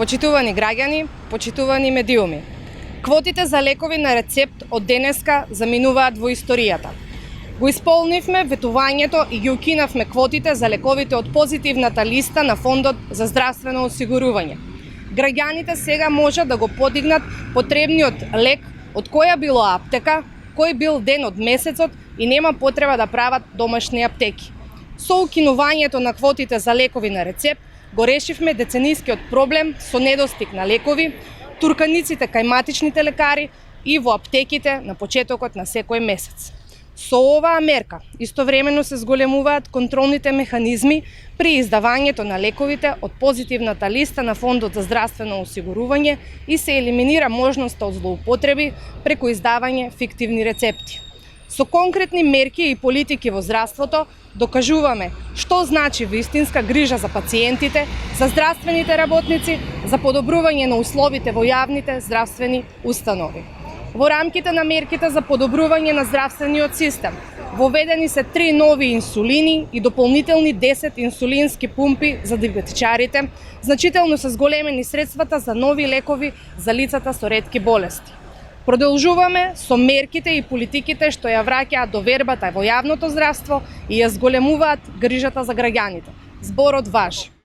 Почитувани граѓани, почитувани медиуми. Квотите за лекови на рецепт од денеска заминуваат во историјата. Го исполнивме ветувањето и ги укинавме квотите за лековите од позитивната листа на Фондот за здравствено осигурување. Граѓаните сега можат да го подигнат потребниот лек од која било аптека, кој бил ден од месецот и нема потреба да прават домашни аптеки. Со укинувањето на квотите за лекови на рецепт го решивме деценискиот проблем со недостиг на лекови, турканиците кај матичните лекари и во аптеките на почетокот на секој месец. Со оваа мерка истовремено се зголемуваат контролните механизми при издавањето на лековите од позитивната листа на Фондот за здравствено осигурување и се елиминира можноста од злоупотреби преку издавање фиктивни рецепти. Со конкретни мерки и политики во здравството докажуваме што значи вистинска грижа за пациентите, за здравствените работници, за подобрување на условите во јавните здравствени установи. Во рамките на мерките за подобрување на здравствениот систем, воведени се 3 нови инсулини и дополнителни 10 инсулински пумпи за диабетичарите, значително се зголемени средствата за нови лекови за лицата со ретки болести. Продолжуваме со мерките и политиките што ја враќаат довербата во јавното здравство и ја зголемуваат грижата за граѓаните. Зборот важи.